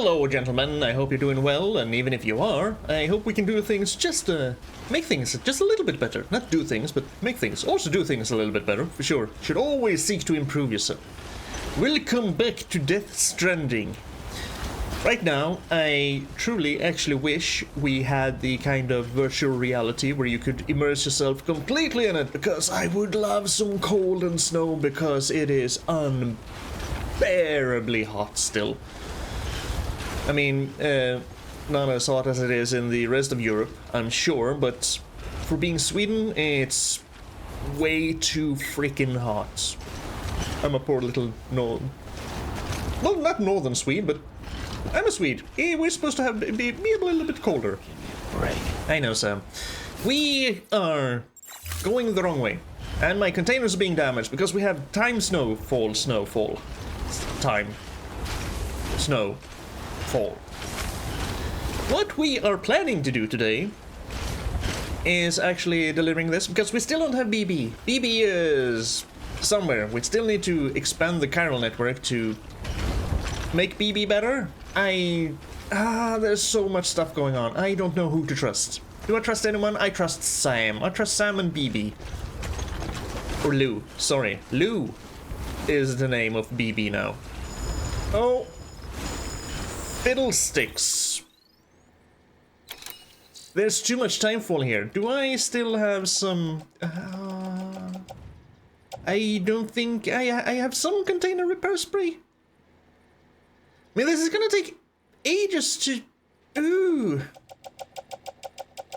Hello, gentlemen. I hope you're doing well, and even if you are, I hope we can do things make things just a little bit better. Not do things, but make things. Also do things a little bit better, for sure. Should always seek to improve yourself. Welcome back to Death Stranding. Right now, I truly actually wish we had the kind of virtual reality where you could immerse yourself completely in it, because I would love some cold and snow, because it is unbearably hot still. I mean, not as hot as it is in the rest of Europe, I'm sure, but for being Sweden, it's way too freaking hot. I'm a poor little well, not northern Swede, but I'm a Swede. We're supposed to be a little bit colder. Right. I know, Sam. We are going the wrong way, and my containers are being damaged because we have snowfall. What we are planning to do today is actually delivering this, because we still don't have BB. BB is somewhere. We still need to expand the chiral network to make BB better. There's so much stuff going on. I don't know who to trust. Do I trust anyone? I trust Sam. I trust Sam and BB. Or Lou. Sorry. Lou is the name of BB now. Oh. Fiddlesticks. There's too much timefall here. Do I still have some... I don't think... I have some container repair spray. I mean, this is gonna take ages to... Ooh.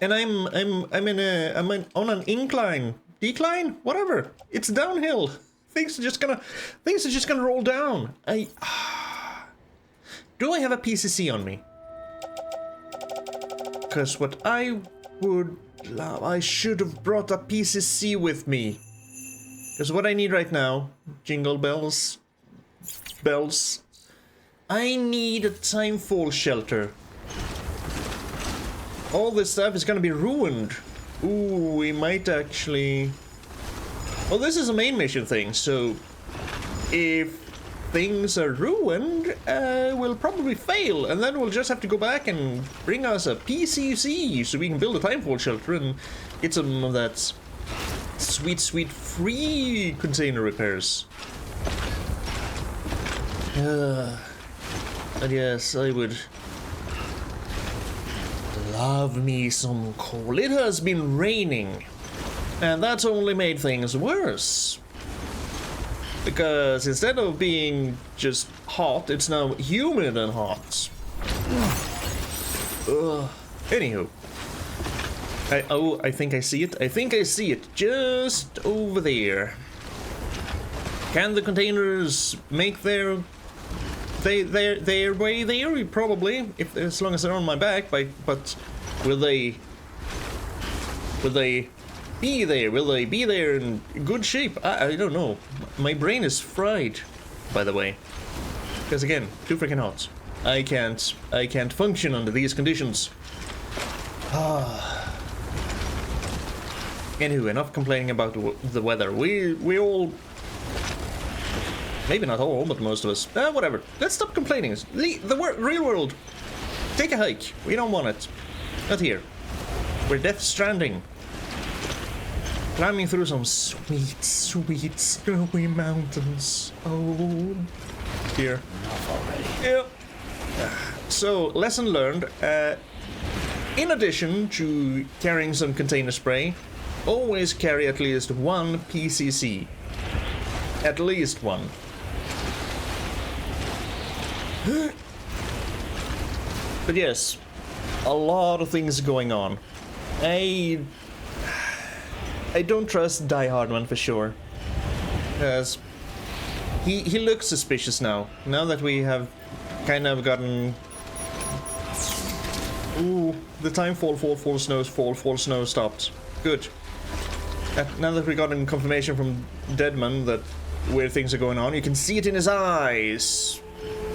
And I'm on an incline. Decline? Whatever. It's downhill. Things are just gonna roll down. Do I have a PCC on me? Because what I would love... I should have brought a PCC with me. Because what I need right now... Jingle bells. Bells. I need a timefall shelter. All this stuff is gonna be ruined. Ooh, we might actually... Well, this is a main mission thing, so... If things are ruined, we'll probably fail, and then we'll just have to go back and bring us a PCC so we can build a timefall shelter and get some of that sweet, sweet free container repairs. And yes, I would love me some coal. It has been raining, and that's only made things worse. Because instead of being just hot, it's now humid and hot. Anywho. I think I see it. I think I see it just over there. Can the containers make their way there? Probably, as long as they're on my back. But will they be there? Will they be there in good shape? I don't know. My brain is fried, by the way. Because again, too freaking hot. I can't function under these conditions. Anyway, enough complaining about the weather. We all... Maybe not all, but most of us. Whatever. Let's stop complaining. The real world. Take a hike. We don't want it. Not here. We're Death Stranding. Climbing through some sweet, sweet snowy mountains. Oh, dear. Enough already. Yeah. So, lesson learned. In addition to carrying some container spray, always carry at least one PCC. At least one. But yes, a lot of things going on. I don't trust Die Hardman for sure, because he looks suspicious now. Now that we have kind of gotten... Ooh, the timefall fall snow stopped. Good. Now that we gotten confirmation from Deadman that where things are going on, you can see it in his eyes.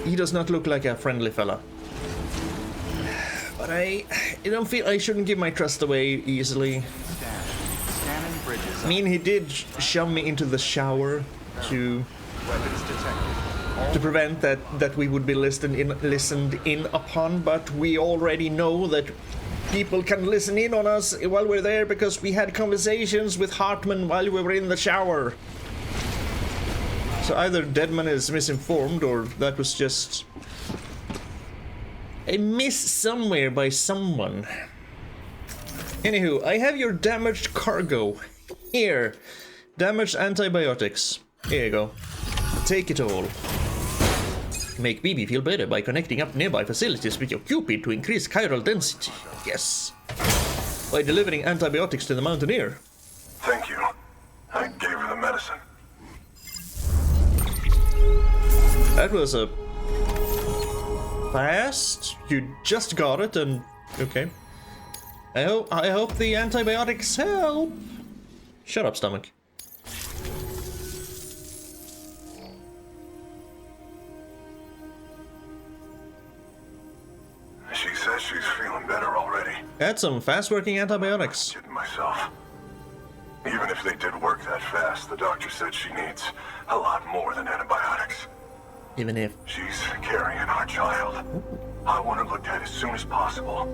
He does not look like a friendly fella. But I don't feel I shouldn't give my trust away easily. I mean, he did shove me into the shower to... Weapons detected. to prevent that we would be listened in upon, but we already know that people can listen in on us while we're there because we had conversations with Hartman while we were in the shower. So either Deadman is misinformed or that was just a miss somewhere by someone. Anywho, I have your damaged cargo. Here. Damaged antibiotics. Here you go. Take it all. Make BB feel better by connecting up nearby facilities with your Cupid to increase chiral density. Yes. By delivering antibiotics to the Mountaineer. Thank you. I gave her the medicine. That was a fast. You just got it and okay. I hope the antibiotics help. Shut up, stomach. She says she's feeling better already. Had some fast-working antibiotics. I'm kidding myself. Even if they did work that fast, the doctor said she needs a lot more than antibiotics. Even if She's carrying our child. I want her looked at as soon as possible.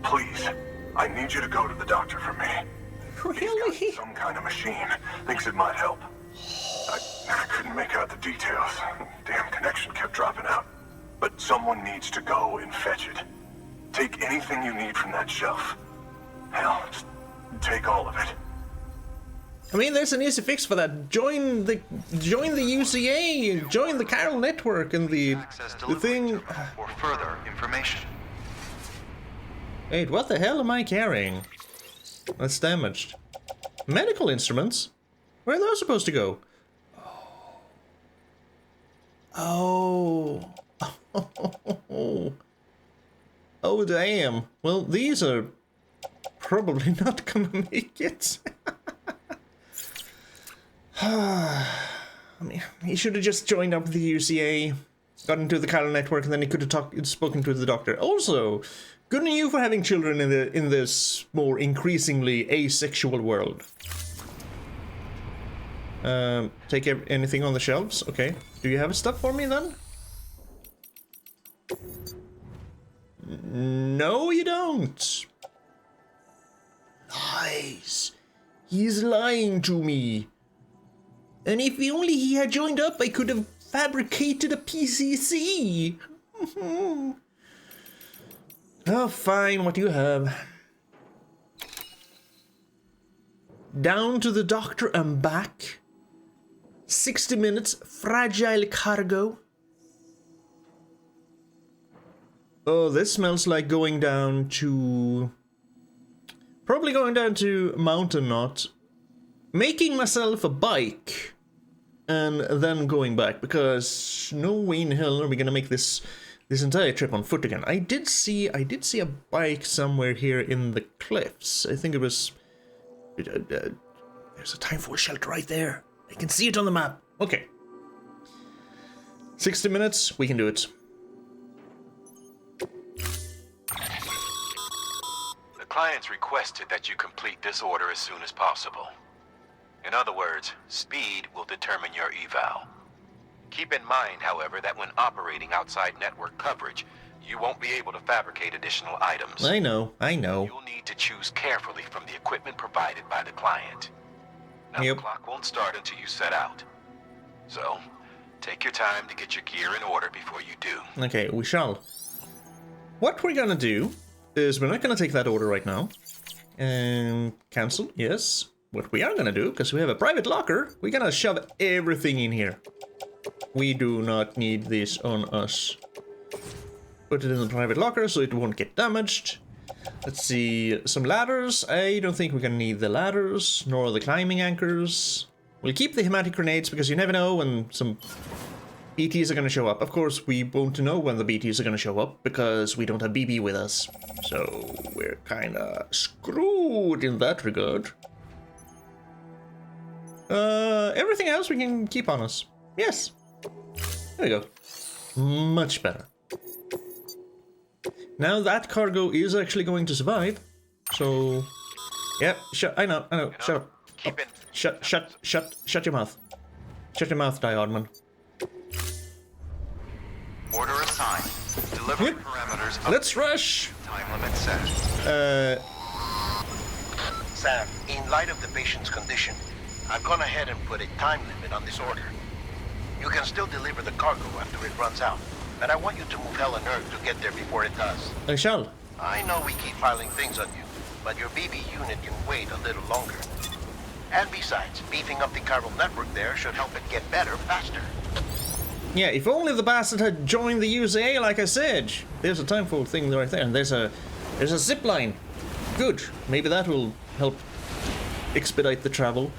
Please, I need you to go to the doctor for me. really? He's got some kind of machine. Thinks it might help. I couldn't make out the details. Damn connection kept dropping out. But someone needs to go and fetch it. Take anything you need from that shelf. Hell, just take all of it. I mean, there's an easy fix for that. Join the UCA, join the chiral network, and the thing. For further information. Wait, what the hell am I carrying? That's damaged. Medical instruments? Where are those supposed to go? Oh. Oh, damn. Well, these are probably not gonna make it. I mean, he should have just joined up with the UCA, got into the chiral network, and then he could have spoken to the doctor. Also, good on you for having children in this more increasingly asexual world. Take anything on the shelves? Okay. Do you have stuff for me then? No, you don't. Lies. He's lying to me. And if only he had joined up, I could have fabricated a PCC. Oh, fine, what do you have? Down to the doctor and back. 60 minutes, fragile cargo. Oh, this smells like going down to... Probably going down to Mountaineer. Making myself a bike. And then going back, because no way in hell are we gonna make this entire trip on foot again. I did see a bike somewhere here in the cliffs. I think it was... there's a timefall shelter right there. I can see it on the map. Okay. 60 minutes, we can do it. The clients requested that you complete this order as soon as possible. In other words, speed will determine your eval. Keep in mind, however, that when operating outside network coverage, you won't be able to fabricate additional items. I know. You'll need to choose carefully from the equipment provided by the client. Now, Yep. The clock won't start until you set out. So, take your time to get your gear in order before you do. Okay, we shall. What we're gonna do is we're not gonna take that order right now. And cancel, yes. What we are gonna do, because we have a private locker, we're gonna shove everything in here. We do not need this on us. Put it in the private locker so it won't get damaged. Let's see, some ladders. I don't think we're gonna need the ladders, nor the climbing anchors. We'll keep the hematic grenades because you never know when some BTs are gonna show up. Of course, we won't know when the BTs are gonna show up because we don't have BB with us. So we're kinda screwed in that regard. Everything else we can keep on us. Yes. There we go. Much better. Now that cargo is actually going to survive. So, yeah, I know, shut up. Keep it. Shut your mouth. Shut your mouth, Diodman. Delivery Yep. parameters. Let's rush. Time limit set. Sam, in light of the patient's condition, I've gone ahead and put a time limit on this order. You can still deliver the cargo after it runs out, but I want you to move hell and earth to get there before it does. I shall. I know we keep piling things on you, but your BB unit can wait a little longer. And besides, beefing up the chiral network there should help it get better faster. Yeah, if only the bastard had joined the USAA like I said. There's a timefold thing right there, and there's a zipline. Good. Maybe that will help expedite the travel.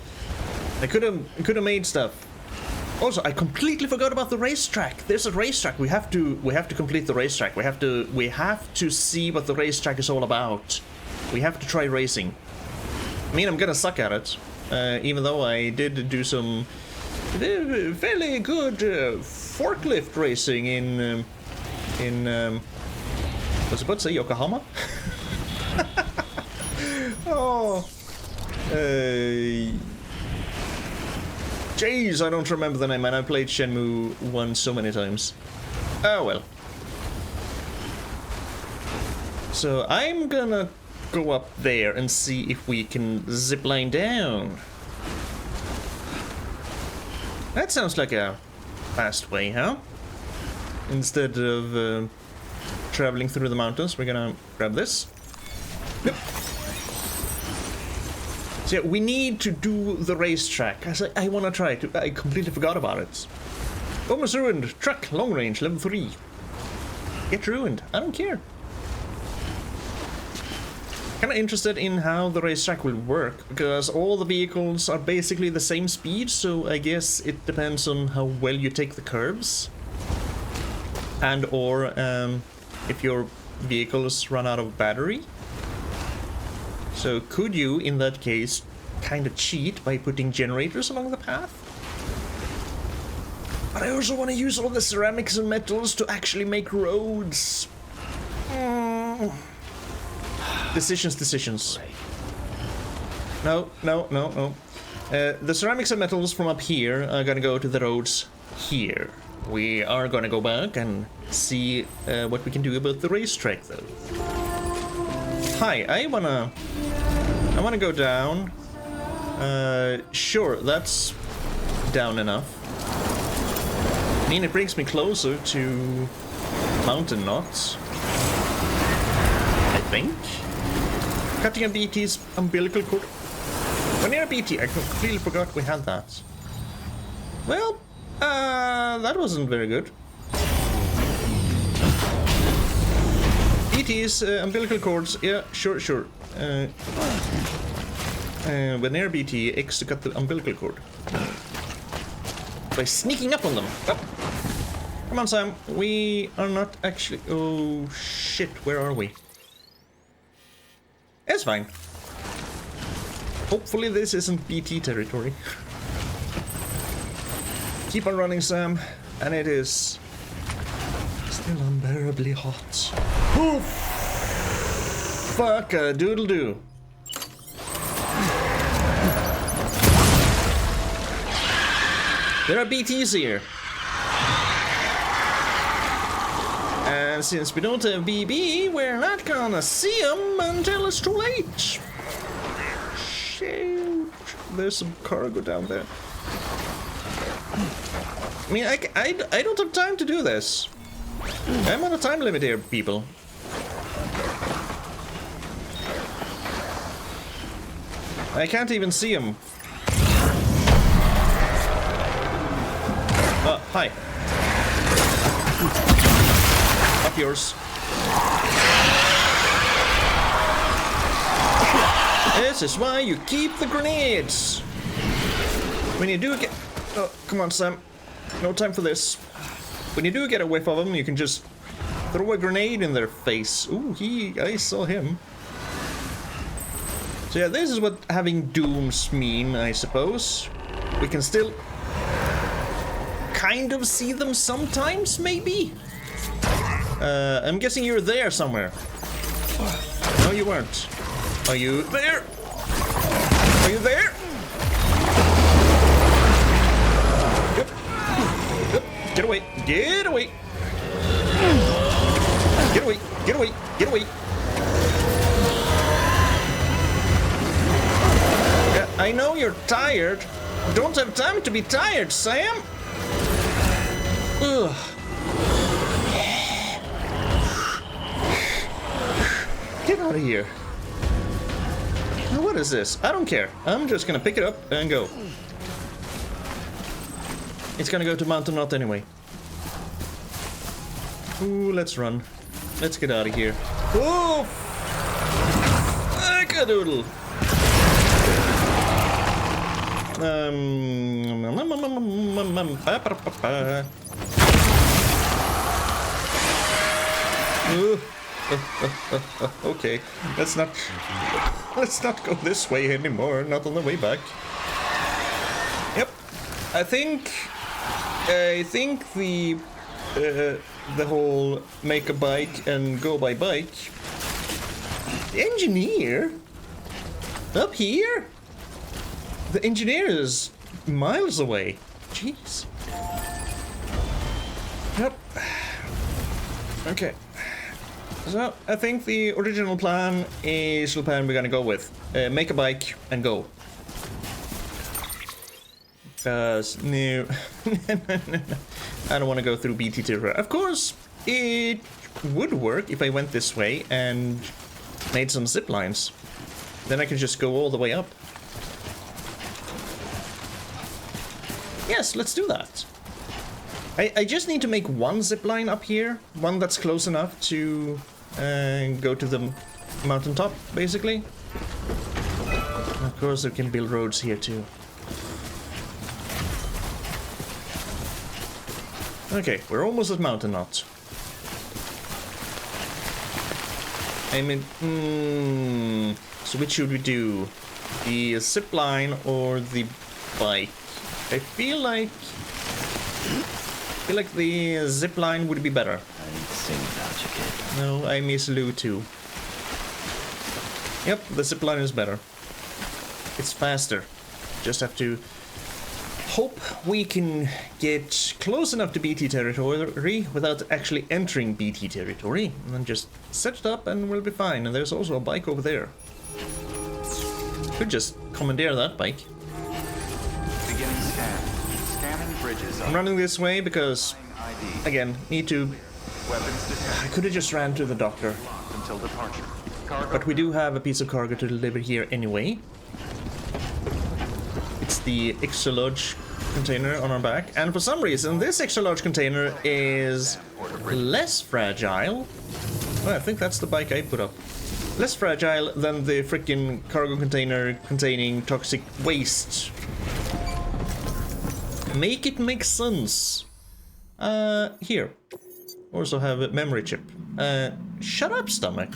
I could have made stuff. Also, I completely forgot about the racetrack. There's a racetrack. We have to complete the racetrack. We have to see what the racetrack is all about. We have to try racing. I mean, I'm gonna suck at it, even though I did do some fairly good forklift racing in was I about to say Yokohama? Oh, jeez, I don't remember the name, man. I played Shenmue 1 so many times. Oh well. So I'm gonna go up there and see if we can zipline down. That sounds like a fast way, huh? Instead of traveling through the mountains, we're gonna grab this. Yep. So yeah, we need to do the racetrack. I wanna try it. I completely forgot about it. Almost ruined. Truck, long range, level 3. Get ruined. I don't care. Kinda interested in how the racetrack will work, because all the vehicles are basically the same speed, so I guess it depends on how well you take the curves. And or if your vehicles run out of battery. So could you, in that case, kind of cheat by putting generators along the path? But I also want to use all the ceramics and metals to actually make roads. Decisions. No. The ceramics and metals from up here are gonna go to the roads here. We are gonna go back and see what we can do about the racetrack, though. Hi, I wanna go down. Sure, that's down enough. I mean, it brings me closer to mountain knots, I think. Cutting a BT's umbilical cord. When you're a BT, I completely forgot we had that. Well, that wasn't very good. BT's umbilical cords, yeah, sure. When near BT, X to cut the umbilical cord. By sneaking up on them. Oh. Come on, Sam. We are not actually... Oh, shit. Where are we? It's fine. Hopefully this isn't BT territory. Keep on running, Sam. And it is... still unbearably hot. Oof. Fuck a doodle-doo. There are BTs here. And since we don't have BB, we're not gonna see them until it's too late. Shoot. There's some cargo down there. I mean, I don't have time to do this. I'm on a time limit here, people. I can't even see them. Hi. Up yours. This is why you keep the grenades. When you do get... Oh, come on, Sam. No time for this. When you do get a whiff of them, you can just throw a grenade in their face. Ooh, I saw him. So yeah, this is what having dooms mean, I suppose. We can still kind of see them sometimes, maybe? I'm guessing you're there somewhere. No, you weren't. Are you there? Are you there? Yep. Get away. Get away. Get away! Get away! Yeah, I know you're tired. Don't have time to be tired, Sam! Ugh. Get out of here. Now, what is this? I don't care. I'm just gonna pick it up and go. It's gonna go to Mountain Knot anyway. Ooh, let's run. Let's get out of here. Ooh! Doodle. Okay, let's not go this way anymore. Not on the way back. Yep, I think the whole make a bike and go by bike. The engineer up here. The engineer is miles away. Jeez. Yep. Okay. So, I think the original plan is the plan we're gonna go with. Make a bike and go. Because, no. I don't want to go through BT territory. Of course, it would work if I went this way and made some zip lines. Then I could just go all the way up. Yes, let's do that. I just need to make one zip line up here. One that's close enough to go to the mountaintop, basically. And of course, I can build roads here too. Okay, we're almost at Mountain Knot. I mean, so which should we do? The zip line or the bike? I feel like the zip line would be better. I need to sing about you, kid. No, I miss Lou too. Yep, the zip line is better. It's faster. Just have to hope we can get close enough to BT territory without actually entering BT territory. And then just set it up and we'll be fine. And there's also a bike over there. Could just commandeer that bike. Beginning scan. Scanning bridges. I'm running this way because, again, need to... Weapons detected. I could have just ran to the doctor. Until departure. Cargo. But we do have a piece of cargo to deliver here anyway. It's the extra large container on our back. And for some reason, this extra large container is less fragile. Well, I think that's the bike I put up. Less fragile than the freaking cargo container containing toxic waste. Make it make sense. Here. Also have a memory chip. Shut up, stomach.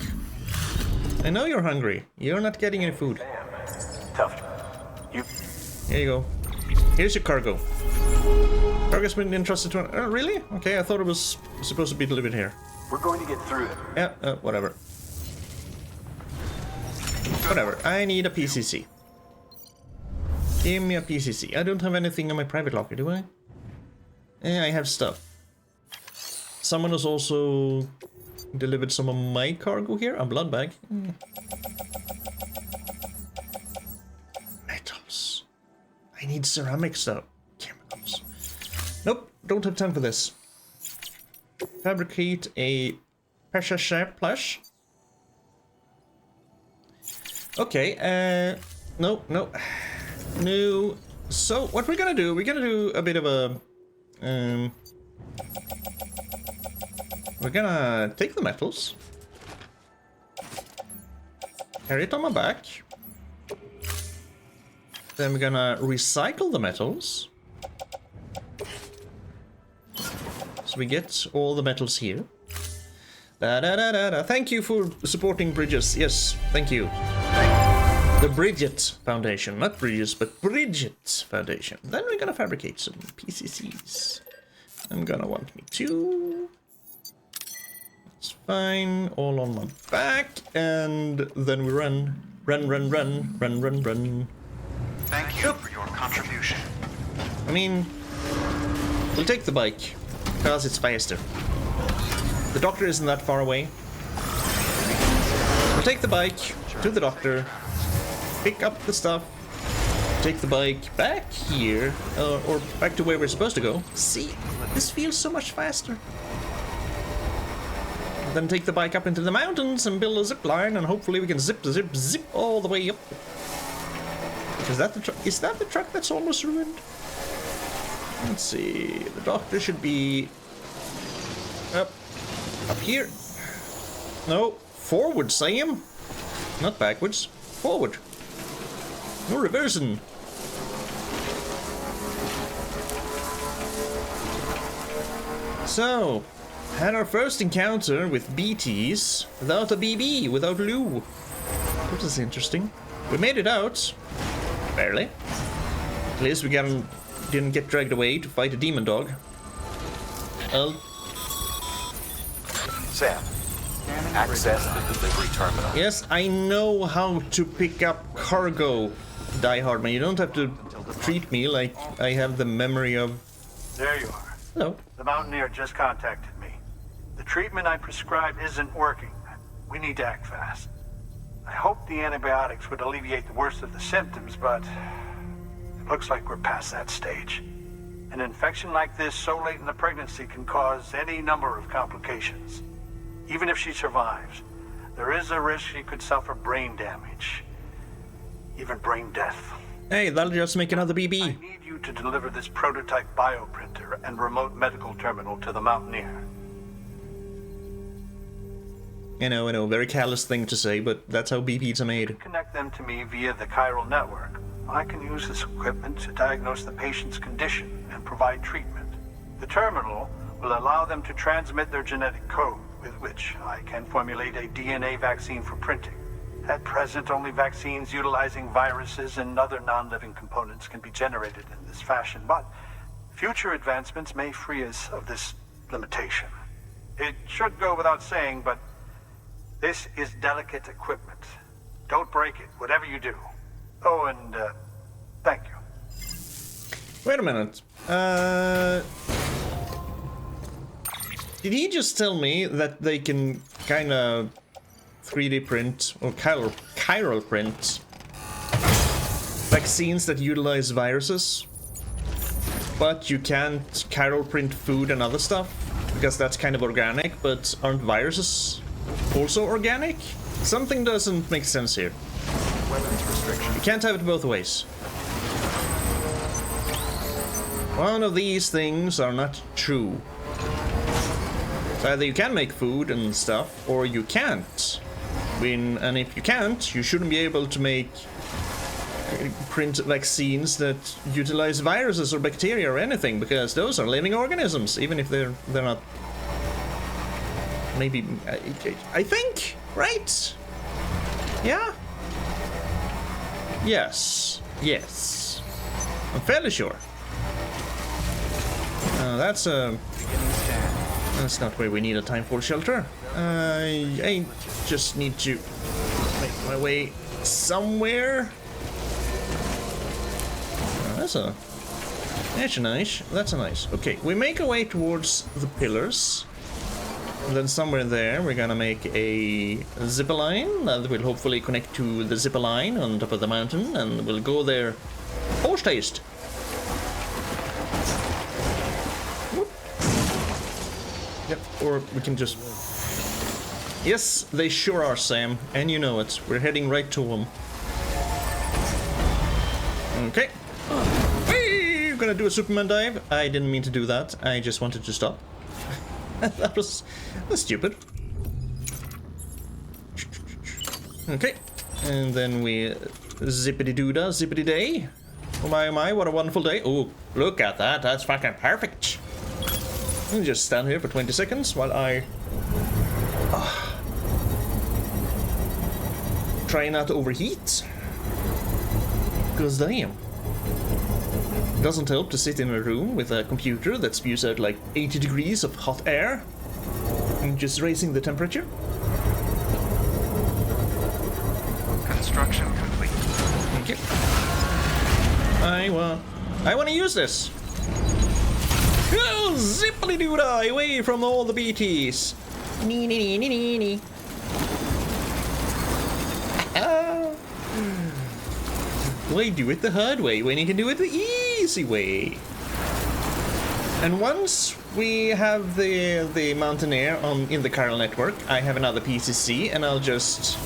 I know you're hungry. You're not getting any food. Tough. You... Here you go. Here's your cargo. Cargo's been entrusted to... Oh, really? Okay, I thought it was supposed to be delivered here. We're going to get through it. Yeah, whatever. Whatever. I need a PCC. Give me a PCC. I don't have anything in my private locker, do I? Yeah, I have stuff. Someone has also delivered some of my cargo here. A blood bag. Metals. I need ceramics though. Chemicals. Nope, don't have time for this. Fabricate a pressure share plush. Okay, no. No. So, what we're gonna do a bit of a, we're gonna take the metals, carry it on my back, then we're gonna recycle the metals, so we get all the metals here. Thank you for supporting Bridges. Yes, thank you. The Bridget Foundation, not Bridges, but Bridget Foundation. Then we're gonna fabricate some PCCs. I'm gonna want me to. It's fine, all on my back, and then we run. Thank you for your contribution. I mean, we'll take the bike, because it's faster. The doctor isn't that far away. We'll take the bike to the doctor, pick up the stuff, take the bike back here, or back to where we're supposed to go. See, this feels so much faster. Then take the bike up into the mountains and build a zip line, and hopefully we can zip all the way up. Is that the truck? Is that the truck that's almost ruined? Let's see. The doctor should be up here. No, forward, Sam. Not backwards. Forward. No reversing. So, had our first encounter with BTs without a BB, without Lou. That was interesting. We made it out. Barely. At least we didn't get dragged away to fight a demon dog. Sam, access the delivery terminal. Yes, I know how to pick up cargo, Die Hardman. You don't have to treat me like I have the memory of... There you are. Hello. The Mountaineer just contacted me. The treatment I prescribed isn't working. We need to act fast. I hoped the antibiotics would alleviate the worst of the symptoms, but it looks like we're past that stage. An infection like this so late in the pregnancy can cause any number of complications. Even if she survives, there is a risk she could suffer brain damage, even brain death. Hey, that'll just make another BB. I need you to deliver this prototype bioprinter and remote medical terminal to the Mountaineer. I know, very callous thing to say, but that's how BBs are made. Connect them to me via the chiral network. I can use this equipment to diagnose the patient's condition and provide treatment. The terminal will allow them to transmit their genetic code, with which I can formulate a DNA vaccine for printing. At present, only vaccines utilizing viruses and other non-living components can be generated in this fashion, but future advancements may free us of this limitation. It should go without saying, but this is delicate equipment. Don't break it, whatever you do. Oh, and thank you. Wait a minute. Did he just tell me that they can kind of 3D print or chiral print vaccines that utilize viruses, but you can't chiral print food and other stuff because that's kind of organic, but aren't viruses also organic? Something doesn't make sense here. Weapons restriction. You can't have it both ways. One of these things are not true. So either you can make food and stuff, or you can't. And if you can't, you shouldn't be able to make print vaccines that utilize viruses or bacteria or anything, because those are living organisms, even if they're not. Maybe I think, right? Yeah. Yes. I'm fairly sure. That's not where we need a time for shelter. I just need to make my way somewhere. That's nice. Okay, we make our way towards the pillars. And then somewhere there, we're gonna make a zip line that will hopefully connect to the zip line on top of the mountain, and we'll go there post haste. Yep, or we can just... Yes, they sure are, Sam, and you know it. We're heading right to them. Okay. We're gonna do a Superman dive. I didn't mean to do that. I just wanted to stop. That's stupid. Okay. And then we zippity-doo-dah, zippity-day. Oh my, what a wonderful day. Oh, look at that. That's fucking perfect. Let me just stand here for 20 seconds while I try not to overheat. Because damn. It doesn't help to sit in a room with a computer that spews out like 80 degrees of hot air and just raising the temperature. Construction complete. Thank you. I want to use this. Oh, zippity-doo-dah, away from all the BTs. Nee. Why do it the hard way when you can do it the easy way? And once we have the Mountaineer in the chiral network, I have another PCC, and I'll just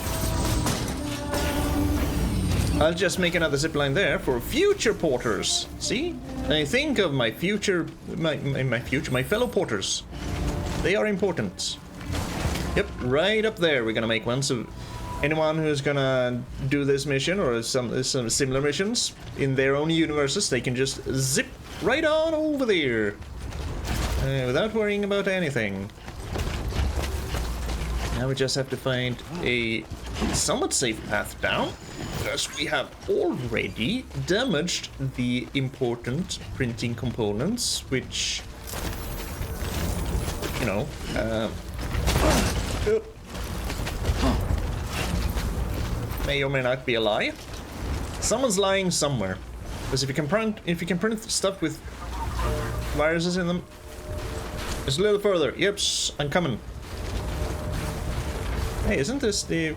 make another zipline there for future porters. See? I think of my future, my fellow porters. They are important. Yep, right up there we're gonna make one. So anyone who's gonna do this mission or some similar missions in their own universes, they can just zip right on over there without worrying about anything. Now we just have to find a somewhat safe path down, because we have already damaged the important printing components, which, you know, may or may not be a lie. Someone's lying somewhere, because if you can print stuff with viruses in them, it's a little further. Yep, I'm coming. Hey, isn't this the...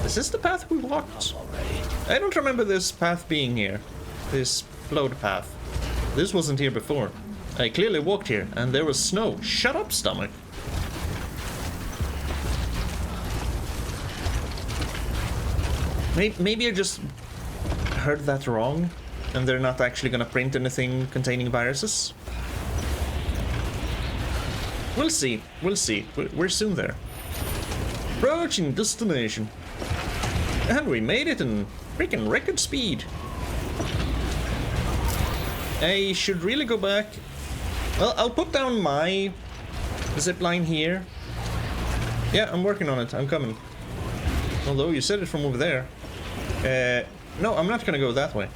Is this the path we walked? I don't remember this path being here. This float path. This wasn't here before. I clearly walked here, and there was snow. Shut up, stomach. Maybe I just heard that wrong, and they're not actually gonna print anything containing viruses. We'll see. We'll see. We're soon there. Approaching destination. And we made it in freaking record speed. I should really go back. Well, I'll put down my zipline here. Yeah, I'm working on it. I'm coming. Although you said it from over there. No, I'm not gonna go that way.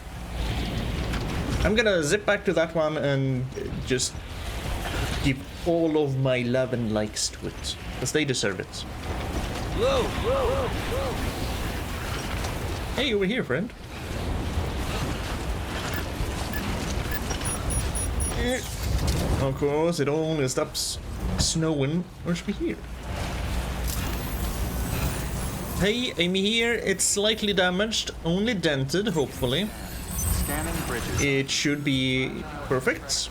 I'm gonna zip back to that one and just give all of my love and likes to it, because they deserve it. Whoa, whoa, whoa. Hey, over here, friend. Of course, it only stops snowing once we're here. Hey, I'm here. It's slightly damaged, only dented, hopefully. Scanning bridges. It should be perfect.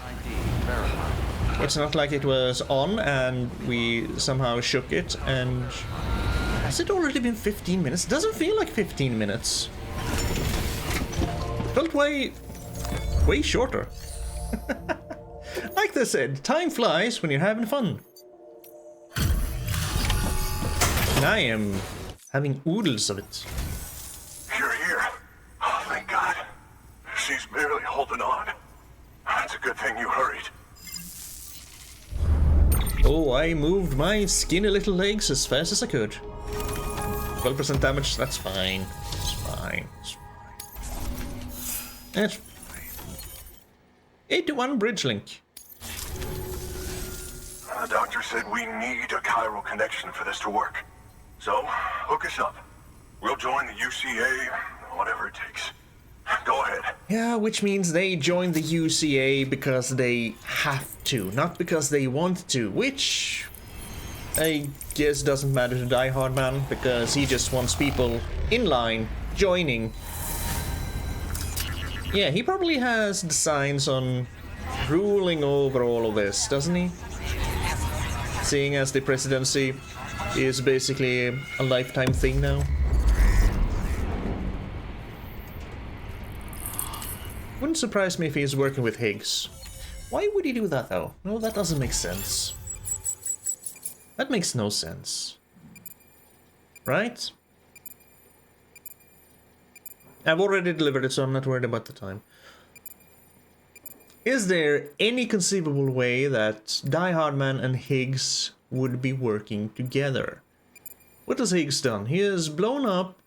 It's not like it was on and we somehow shook it. And has it already been 15 minutes? It doesn't feel like 15 minutes. Felt way shorter. Like they said, time flies when you're having fun. And I am having oodles of it. You're here. Oh, thank God. She's barely holding on. It's a good thing you hurried. Oh, I moved my skinny little legs as fast as I could. 12% damage, that's fine. It's fine. It's fine. That's fine. 81 bridge link. The doctor said we need a chiral connection for this to work. So, hook us up. We'll join the UCA, whatever it takes. Go ahead. Yeah, which means they joined the UCA because they have to, not because they want to, which I guess doesn't matter to Die Hard Man, because he just wants people in line joining. Yeah, he probably has designs on ruling over all of this, doesn't he? Seeing as the presidency is basically a lifetime thing now. Wouldn't surprise me if he's working with Higgs. Why would he do that though? No, that doesn't make sense. That makes no sense. Right? I've already delivered it, so I'm not worried about the time. Is there any conceivable way that Die Hard Man and Higgs would be working together? What has Higgs done? He has blown up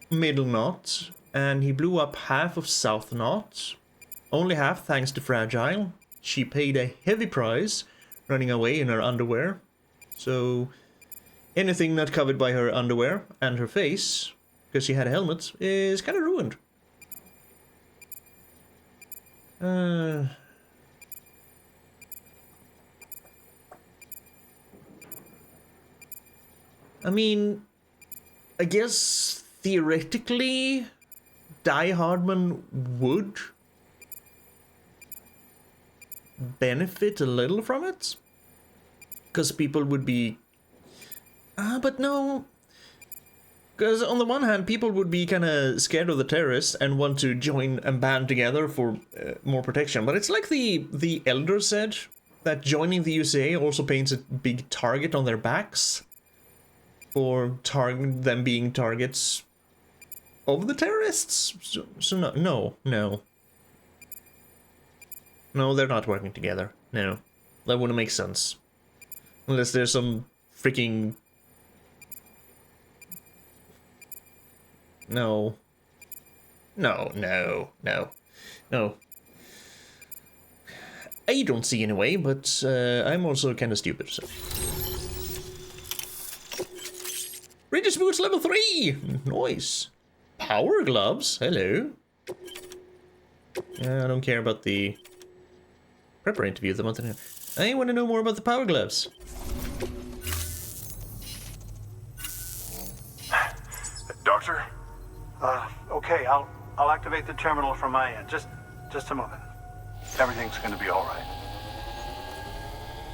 Middle Knot, and he blew up half of South Knot. Only half thanks to Fragile. She paid a heavy price running away in her underwear. So anything not covered by her underwear and her face, because she had a helmet, is kind of ruined. I mean, I guess theoretically Die Hardman would benefit a little from it, because people would be but no, because on the one hand people would be kind of scared of the terrorists and want to join and band together for more protection, but it's like the elder said, that joining the UCA also paints a big target on their backs for them being targets of the terrorists. So no, they're not working together. No, that wouldn't make sense. Unless there's some freaking... No. I don't see any way, but I'm also kind of stupid, so... Regis boots level 3! Nice. Power gloves? Hello. I don't care about the prepper interview, the Mountaineer. I want to know more about the power gloves. Doctor? Okay, I'll activate the terminal from my end. Just a moment. Everything's gonna be all right.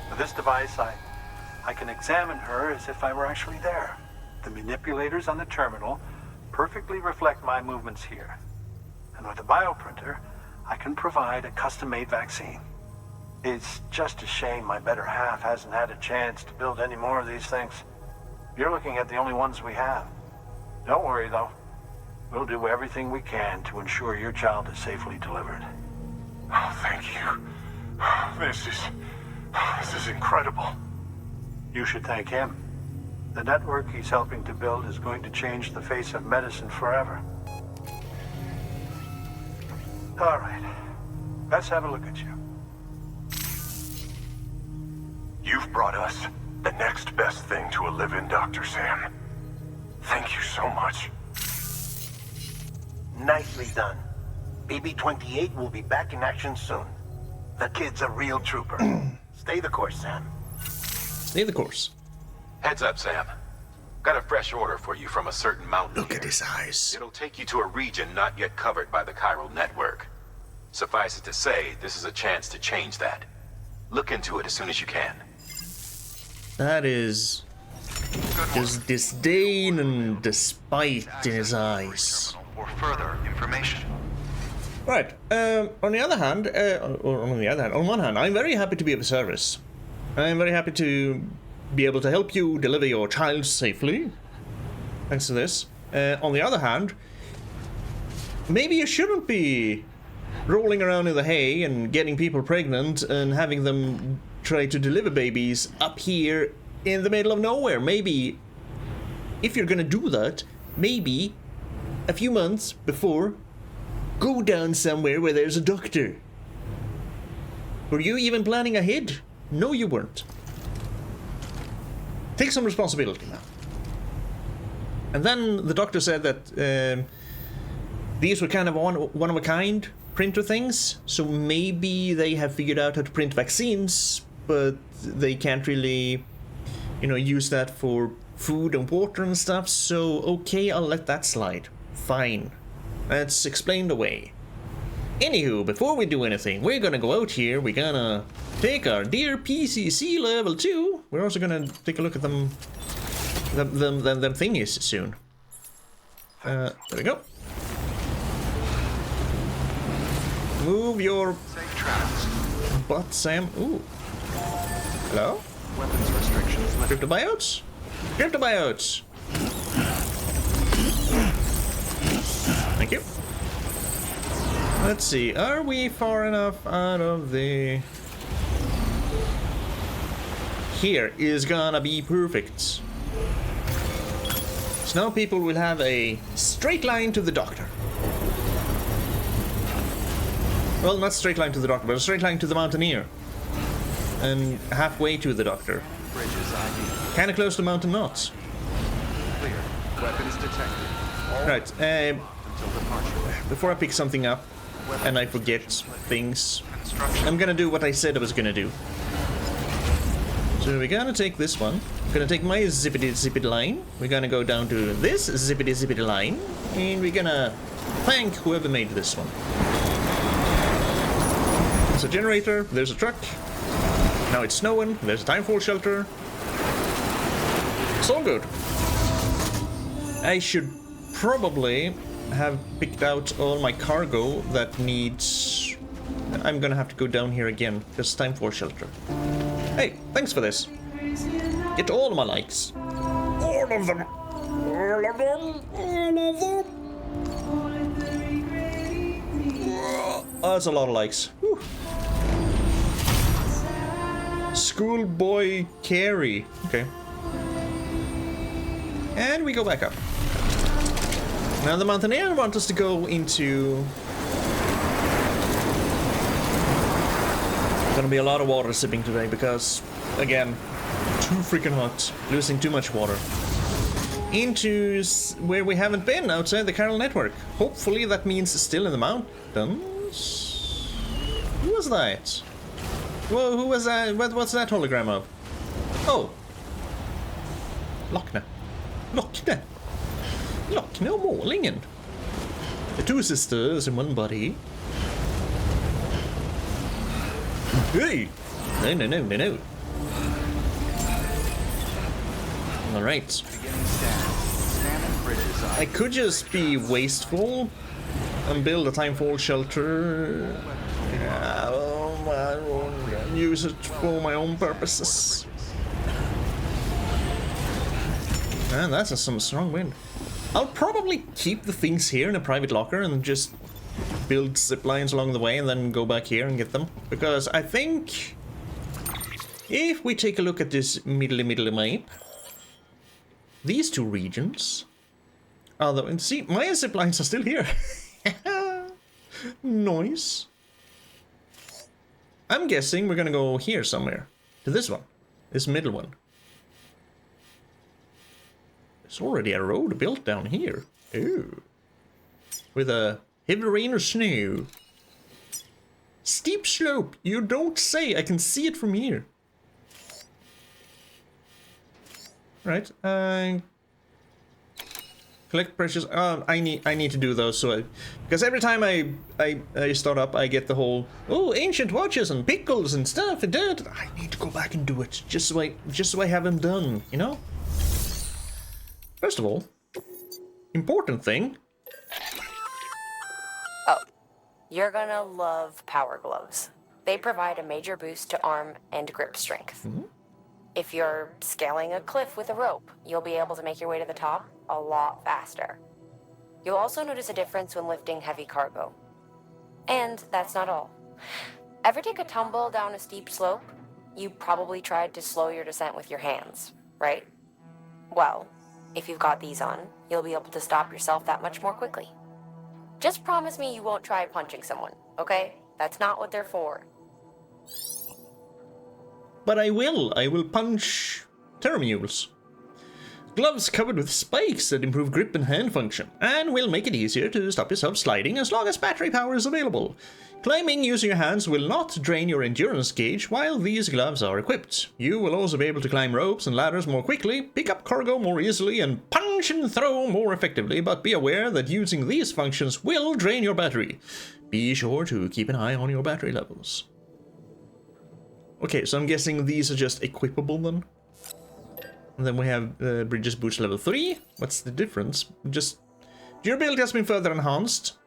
With this device, I can examine her as if I were actually there. The manipulators on the terminal perfectly reflect my movements here. And with the bioprinter, I can provide a custom-made vaccine. It's just a shame my better half hasn't had a chance to build any more of these things. You're looking at the only ones we have. Don't worry, though. We'll do everything we can to ensure your child is safely delivered. Oh, thank you. This is incredible. You should thank him. The network he's helping to build is going to change the face of medicine forever. All right. Let's have a look at you. You've brought us the next best thing to a live-in, Dr. Sam. Thank you so much. Nicely done. BB-28 will be back in action soon. The kid's a real trooper. Stay the course, Sam. Stay the course. Heads up, Sam. Got a fresh order for you from a certain Mountaineer. Look at his eyes. It'll take you to a region not yet covered by the chiral network. Suffice it to say, this is a chance to change that. Look into it as soon as you can. That is... There's disdain and despite in his eyes. For further information. Right. On the other hand, on one hand, I'm very happy to be of service. I'm very happy to be able to help you deliver your child safely, thanks to this. On the other hand, maybe you shouldn't be rolling around in the hay and getting people pregnant and having them try to deliver babies up here in the middle of nowhere. Maybe, if you're gonna do that, maybe a few months before, go down somewhere where there's a doctor. Were you even planning ahead? No, you weren't. Take some responsibility now. And then the doctor said that these were kind of one-of-a-kind printer things, so maybe they have figured out how to print vaccines, but they can't really, you know, use that for food and water and stuff, so okay, I'll let that slide. Fine. That's explained away. Anywho, before we do anything, we're gonna go out here, we're gonna take our dear PCC level 2. We're also gonna take a look at them thingies soon. There we go. Move your butt, Sam. Ooh. Hello? Weapons restrictions lifted. Cryptobiotes? Cryptobiotes! Thank you. Let's see, are we far enough out of the... Here is gonna be perfect. So now people will have a straight line to the doctor. Well, not straight line to the doctor, but a straight line to the Mountaineer. And halfway to the doctor. Bridges ID. Kinda close to Mountain Knots. Clear. Weapons detected. All Right, until departure. before I pick something up and I forget things, I'm gonna do what I said I was gonna do. So we're gonna take this one. Gonna take my zippity line. We're gonna go down to this zippity line, and we're gonna thank whoever made this one. There's a generator, there's a truck. Now it's snowing, there's a timefall shelter. It's all good. I should probably have picked out all my cargo that needs... I'm gonna have to go down here again, because timefall shelter. Hey, thanks for this. Get all my likes. All of them. All of them. All of them. Oh, that's a lot of likes. Whew. Schoolboy Carey. Okay. And we go back up. Now the Mountaineer wants us to go into... Gonna be a lot of water sipping today because, again, too freaking hot, losing too much water. Into where we haven't been, outside the Chiral Network. Hopefully that means still in the mountains. Who was that? Whoa, who was that? What's that hologram of? Oh. Lochna. Lochna. Lochna Målingen. The two sisters in one body. Hey! No, no, no, no, no. Alright. I could just be wasteful and build a timefall shelter. And use it for my own purposes. Man, that's some strong wind. I'll probably keep the things here in a private locker and just build zip lines along the way and then go back here and get them. Because I think if we take a look at this middle map, these two regions are the... See, my zip lines are still here. Nice. I'm guessing we're gonna go here somewhere. To this one. This middle one. There's already a road built down here. Ooh. With a heavy rain or snow. Steep slope. You don't say. I can see it from here. Right. Collect precious. I need to do those because every time I start up, I get the whole ancient watches and pickles and stuff and dirt. I need to go back and do it just so I have them done. You know. First of all, important thing. Oh, you're gonna love power gloves. They provide a major boost to arm and grip strength. Mm-hmm. If you're scaling a cliff with a rope, you'll be able to make your way to the top a lot faster. You'll also notice a difference when lifting heavy cargo. And that's not all. Ever take a tumble down a steep slope? You probably tried to slow your descent with your hands, right? Well, if you've got these on, you'll be able to stop yourself that much more quickly. Just promise me you won't try punching someone, okay? That's not what they're for. But I will punch terramules. Gloves covered with spikes that improve grip and hand function, and will make it easier to stop yourself sliding as long as battery power is available. Climbing using your hands will not drain your endurance gauge while these gloves are equipped. You will also be able to climb ropes and ladders more quickly, pick up cargo more easily, and punch and throw more effectively, but be aware that using these functions will drain your battery. Be sure to keep an eye on your battery levels. Okay, so I'm guessing these are just equipable then? And then we have Bridges Boost level 3. What's the difference? Just durability has been further enhanced.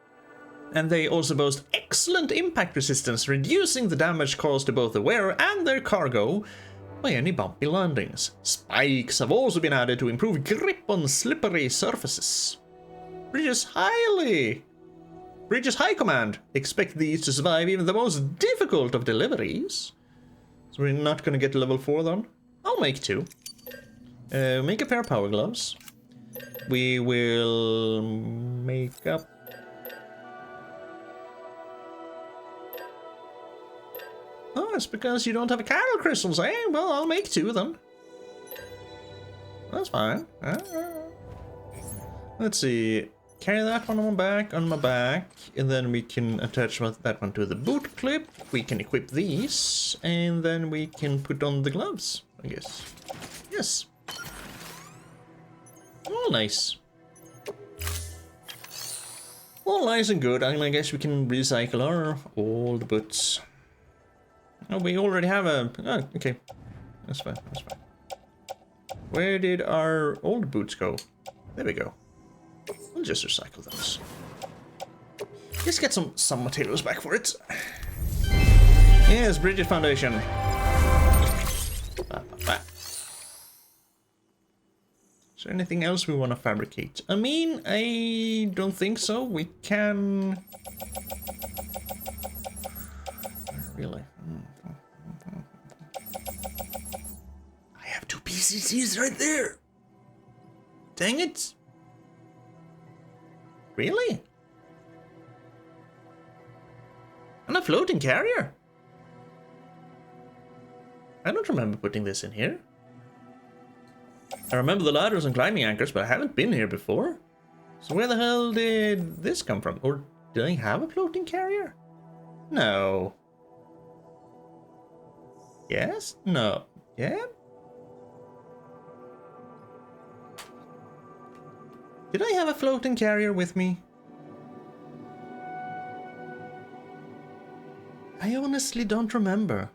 And they also boast excellent impact resistance, reducing the damage caused to both the wearer and their cargo by any bumpy landings. Spikes have also been added to improve grip on slippery surfaces. Bridges High Command. Expect these to survive even the most difficult of deliveries. So we're not gonna get to level 4 then. I'll make 2. Make a pair of power gloves. We will make up... Oh, it's because you don't have a chiral crystals, eh? Well, I'll make 2 then. That's fine. Let's see. Carry that one on my back, and then we can attach that one to the boot clip. We can equip these, and then we can put on the gloves, I guess. Yes, All nice. All nice and good. I guess we can recycle our old boots. Oh, we already have a... Oh, okay. That's fine, that's fine. Where did our old boots go? There we go. We'll just recycle those. Just get some materials back for it. Yes, Bridget Foundation. Is there anything else we want to fabricate? I mean, I don't think so. We can... Really? I have 2 PCCs right there! Dang it! Really? And a floating carrier? I don't remember putting this in here. I remember the ladders and climbing anchors, but I haven't been here before. So where the hell did this come from? Or did I have a floating carrier? No. Yes? No. Yeah? Did I have a floating carrier with me? I honestly don't remember.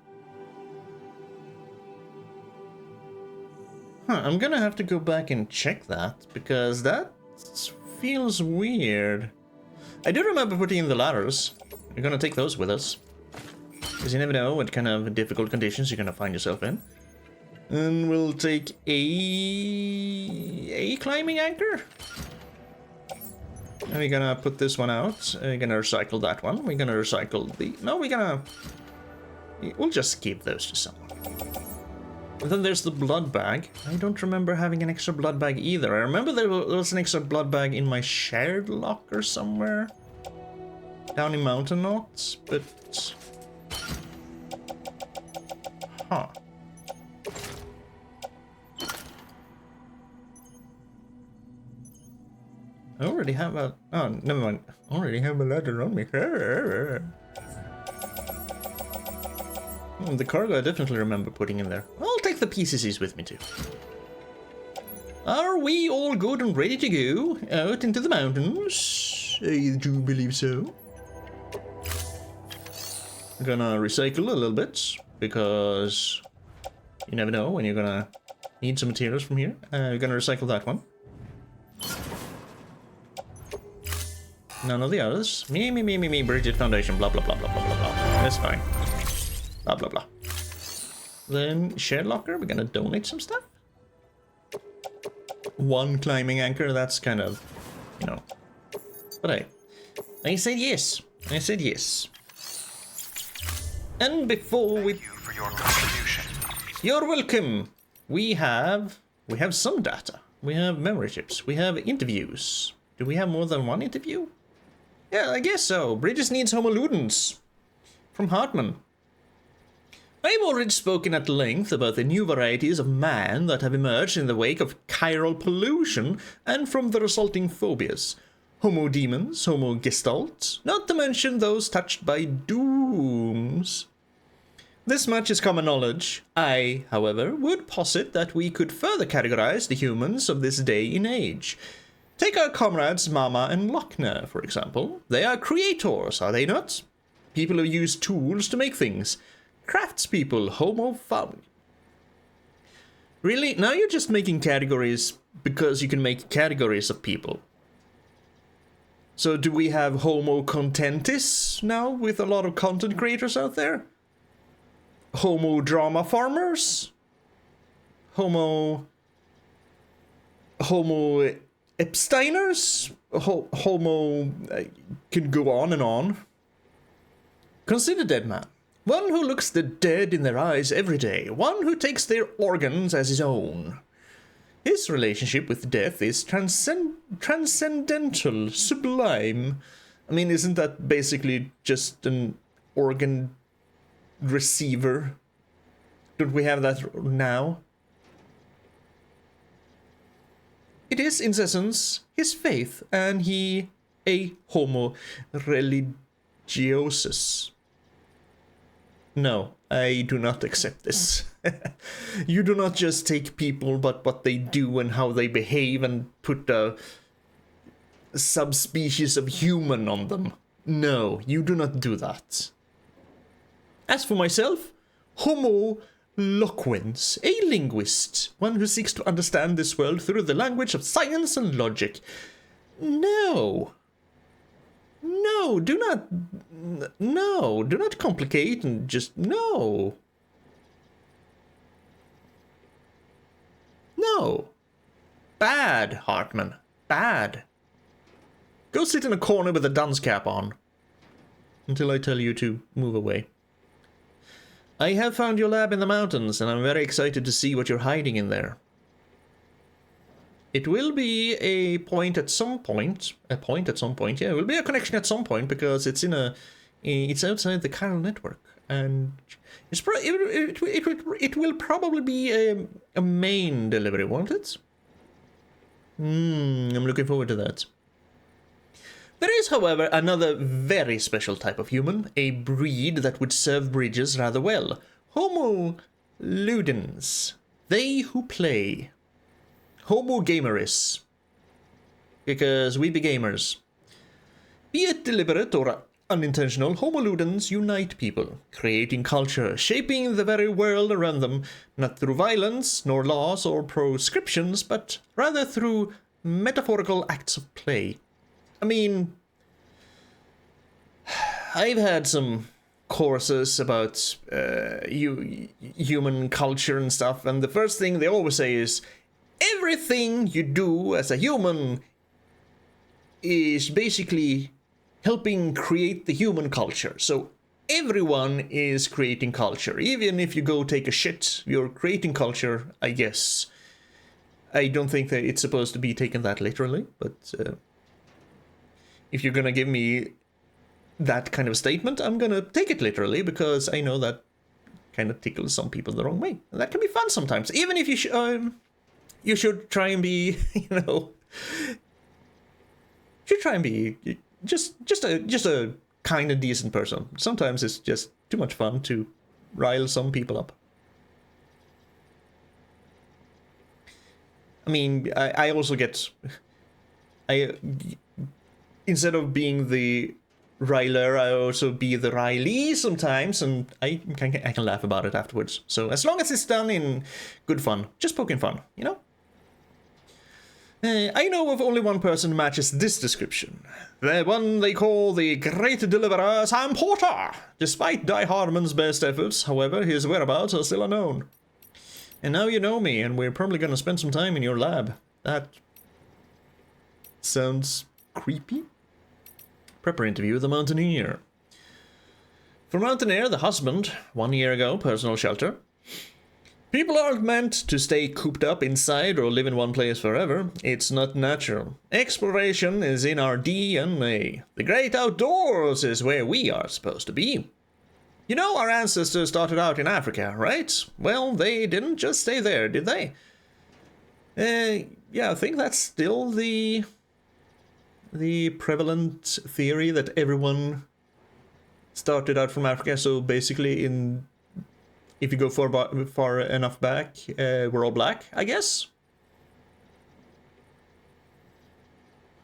I'm gonna have to go back and check that, because that feels weird. I do remember putting in the ladders. We're gonna take those with us, because you never know what kind of difficult conditions you're gonna find yourself in. And we'll take a climbing anchor. And we're gonna put this one out. We're gonna recycle that one. We're gonna recycle the... No, we'll just keep those to someone. And then there's the blood bag. I don't remember having an extra blood bag either. I remember there was an extra blood bag in my shared locker somewhere. Down in Mountaineer, but... Huh. I already have a... Oh, never mind. I already have a ladder on me. The cargo I definitely remember putting in there. I'll take the PCCs with me too. Are we all good and ready to go out into the mountains? I do believe so. I'm gonna recycle a little bit, because you never know when you're gonna need some materials from here. We're gonna recycle that one. None of the others. Me, Bridget Foundation, blah, blah, blah, blah, blah, blah, blah. That's fine. Blah, blah, blah. Then, shared locker, we're gonna donate some stuff. 1 climbing anchor, that's kind of, you know. But hey, I said yes. I said yes. And before we... Thank you for your contribution. You're welcome. We have some data. We have memory chips. We have interviews. Do we have more than 1 interview? Yeah, I guess so. Bridges needs Homo ludens. From Hartman. I've already spoken at length about the new varieties of man that have emerged in the wake of chiral pollution and from the resulting phobias. Homo demons, Homo gestalt, not to mention those touched by dooms. This much is common knowledge. I, however, would posit that we could further categorize the humans of this day and age. Take our comrades Mama and Lochner, for example. They are creators, are they not? People who use tools to make things. Craftspeople, Homo fauni. Really? Now you're just making categories because you can make categories of people. So do we have Homo contentis now with a lot of content creators out there? Homo drama farmers? Homo Epsteiners? Homo can go on and on. Consider dead man. One who looks the dead in their eyes every day. One who takes their organs as his own. His relationship with death is transcendental, sublime. I mean, isn't that basically just an organ receiver? Don't we have that now? It is, in essence, his faith, and he a homo religiosus. No, I do not accept this. You do not just take people, but what they do and how they behave and put a subspecies of human on them. No, you do not do that. As for myself, Homo loquens, a linguist, one who seeks to understand this world through the language of science and logic. No. No, do not complicate and just, no. No. Bad, Hartman, bad. Go sit in a corner with a dunce cap on, until I tell you to move away. I have found your lab in the mountains, and I'm very excited to see what you're hiding in there. It will be a point at some point. Yeah, it will be a connection at some point, because it's it's outside the chiral network, and it will probably be a main delivery, won't it? I'm looking forward to that. There is, however, another very special type of human, a breed that would serve bridges rather well. Homo ludens. They who play. Homo gameris. Because we be gamers. Be it deliberate or unintentional, Homo ludens unite people, creating culture, shaping the very world around them, not through violence, nor laws or proscriptions, but rather through metaphorical acts of play. I mean, I've had some courses about human culture and stuff, and the first thing they always say is, everything you do as a human is basically helping create the human culture. So everyone is creating culture. Even if you go take a shit, you're creating culture, I guess. I don't think that it's supposed to be taken that literally, but if you're gonna give me that kind of statement, I'm gonna take it literally, because I know that kind of tickles some people the wrong way. And that can be fun sometimes, even if you should try and be, should try and be just a kind of decent person. Sometimes it's just too much fun to rile some people up. I mean, I also get, instead of being the riler, I also be the riley sometimes, and I can laugh about it afterwards. So as long as it's done in good fun, just poking fun, you know? I know of only one person who matches this description. The one they call the Great Deliverer, Sam Porter. Despite Die Hardman's best efforts, however, his whereabouts are still unknown. And now you know me, and we're probably gonna spend some time in your lab. That sounds creepy. Prepper interview with the Mountaineer. For Mountaineer, the husband, 1 year ago, personal shelter. People aren't meant to stay cooped up inside or live in one place forever. It's not natural. Exploration is in our DNA. The great outdoors is where we are supposed to be. You know, our ancestors started out in Africa, right? Well, they didn't just stay there, did they? Yeah, I think that's still the prevalent theory, that everyone started out from Africa. So basically, if you go far enough back, we're all black, I guess.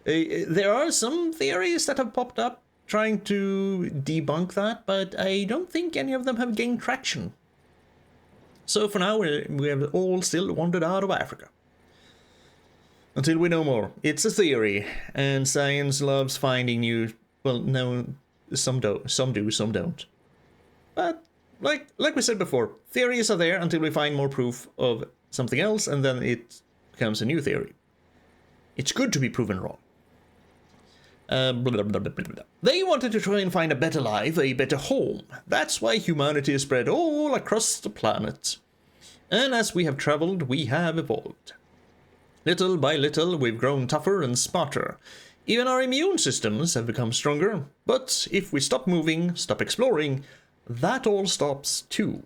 There are some theories that have popped up trying to debunk that, but I don't think any of them have gained traction. So for now, we have all still wandered out of Africa. Until we know more. It's a theory, and science loves finding new... Well, no, some do, some don't. But, like we said before, theories are there until we find more proof of something else, and then it becomes a new theory. It's good to be proven wrong. They wanted to try and find a better life, a better home. That's why humanity is spread all across the planet. And as we have traveled, we have evolved. Little by little, we've grown tougher and smarter. Even our immune systems have become stronger. But if we stop moving, stop exploring, that all stops too.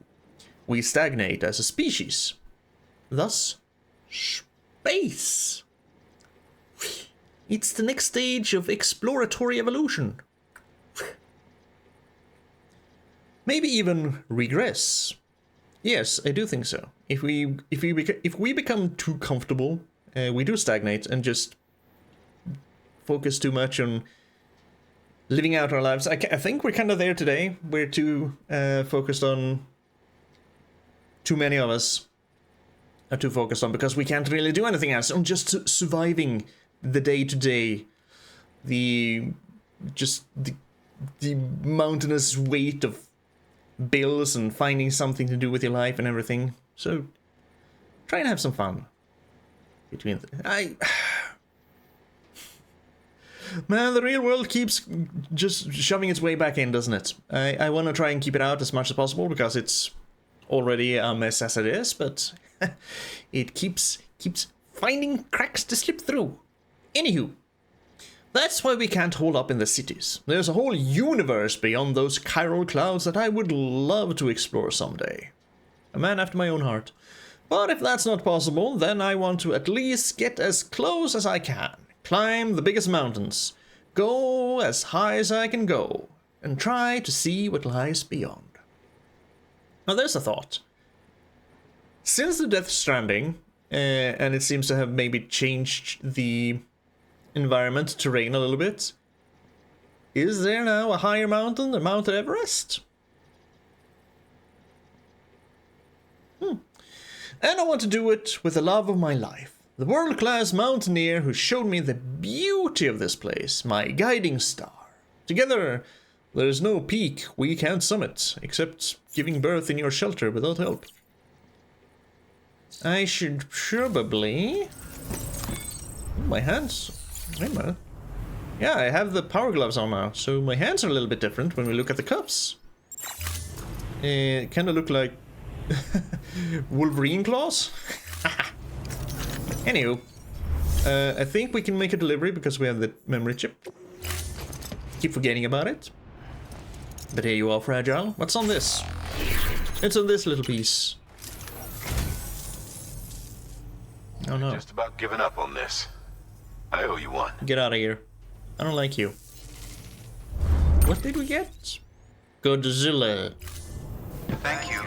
We stagnate as a species. Thus, space. It's the next stage of exploratory evolution. maybe even regress. Yes, I do think so. If we become too comfortable, we do stagnate and just focus too much on living out our lives. I think we're kind of there today. We're too focused on. Too many of us are too focused on, because we can't really do anything else. On just surviving the day to day, the mountainous weight of bills and finding something to do with your life and everything. So try and have some fun between man, the real world keeps just shoving its way back in, doesn't it? I want to try and keep it out as much as possible, because it's already a mess as it is, but it keeps finding cracks to slip through. Anywho, that's why we can't hold up in the cities. There's a whole universe beyond those chiral clouds that I would love to explore someday. A man after my own heart. But if that's not possible, then I want to at least get as close as I can. Climb the biggest mountains. Go as high as I can go. And try to see what lies beyond. Now there's a thought. Since the Death Stranding, and it seems to have maybe changed the environment, terrain a little bit, is there now a higher mountain than Mount Everest? And I want to do it with the love of my life. The world-class mountaineer who showed me the beauty of this place, my guiding star. Together, there is no peak we can't summit, except giving birth in your shelter without help. I should probably... My hands... Wait a minute. Yeah, I have the power gloves on now, so my hands are a little bit different when we look at the cuffs. Kind of look like Wolverine claws. Anywho, I think we can make a delivery because we have the memory chip. Keep forgetting about it. But here you are, Fragile. What's on this? It's on this little piece. Oh no. Just about given up on this. I owe you one. Get out of here. I don't like you. What did we get? Godzilla. Thank you.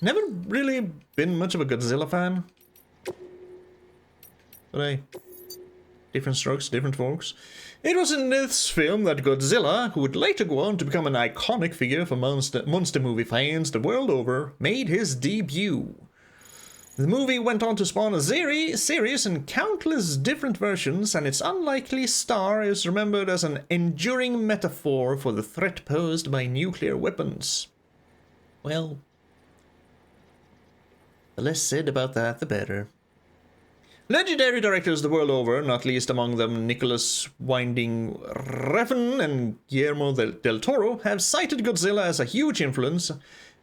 Never really been much of a Godzilla fan. But different strokes, different folks. It was in this film that Godzilla, who would later go on to become an iconic figure for monster movie fans the world over, made his debut. The movie went on to spawn a series and countless different versions, and its unlikely star is remembered as an enduring metaphor for the threat posed by nuclear weapons. Well, the less said about that, the better. Legendary directors the world over, not least among them Nicholas Winding Refn and Guillermo del Toro, have cited Godzilla as a huge influence,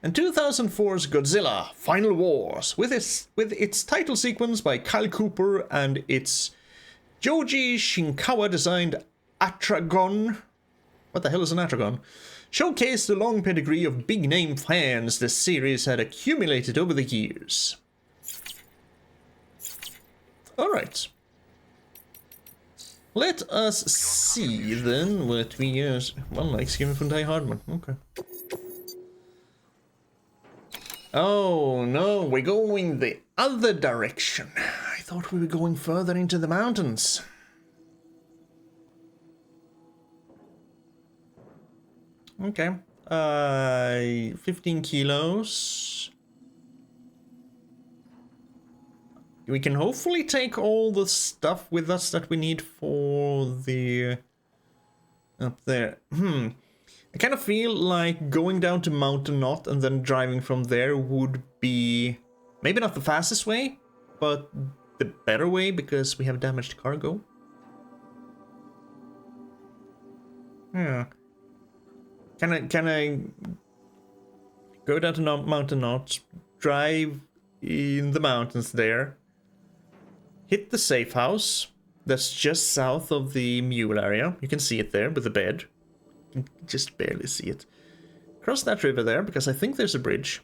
and 2004's Godzilla Final Wars, with its title sequence by Kyle Cooper and its Joji Shinkawa designed Atragon, what the hell is an Atragon, showcased the long pedigree of big-name fans the series had accumulated over the years. Alright. Let us see then what we use. One like skimming from Die Hardman. Okay. Oh no, we're going the other direction. I thought we were going further into the mountains. Okay. 15 kilos. We can hopefully take all the stuff with us that we need for the... up there. I kind of feel like going down to Mountain Knot and then driving from there would be... maybe not the fastest way, but the better way because we have damaged cargo. Yeah. Can I go down to Mountain Knot, drive in the mountains there, hit the safe house that's just south of the mule area. You can see it there with the bed. You can just barely see it. Cross that river there because I think there's a bridge.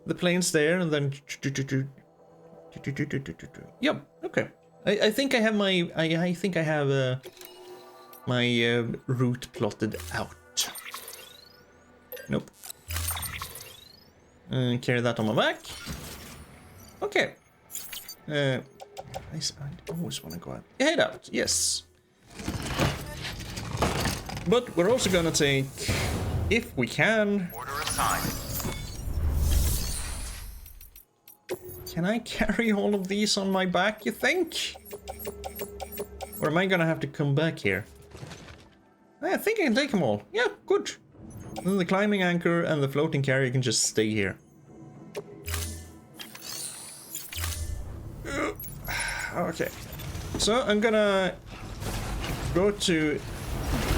The plane's there and then... Yep, okay. I think I have my... I think I have my route plotted out. Nope. Carry that on my back. Okay. I always want to go out. Head out, yes. But we're also gonna take, if we can... Order assigned. Can I carry all of these on my back, you think? Or am I gonna have to come back here? I think I can take them all. Yeah, good. And then the climbing anchor and the floating carrier can just stay here. Okay. So I'm gonna go to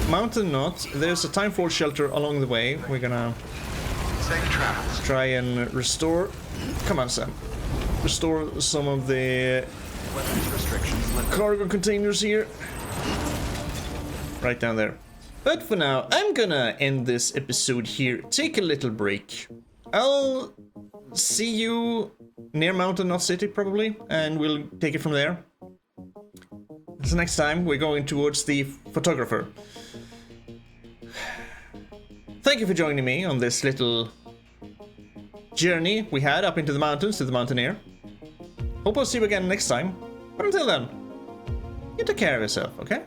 Mountain Knot. There's a timefall shelter along the way. We're gonna Safe travels. try and restore... Come on, Sam. Restore some of the Weapons restrictions lifted. cargo containers here. Right down there. But for now, I'm gonna end this episode here. Take a little break. I'll see you near Mountain Knot City, probably. And we'll take it from there. So next time, we're going towards the photographer. Thank you for joining me on this little journey we had up into the mountains to the Mountaineer. Hope I'll see you again next time. But until then, you take care of yourself, okay?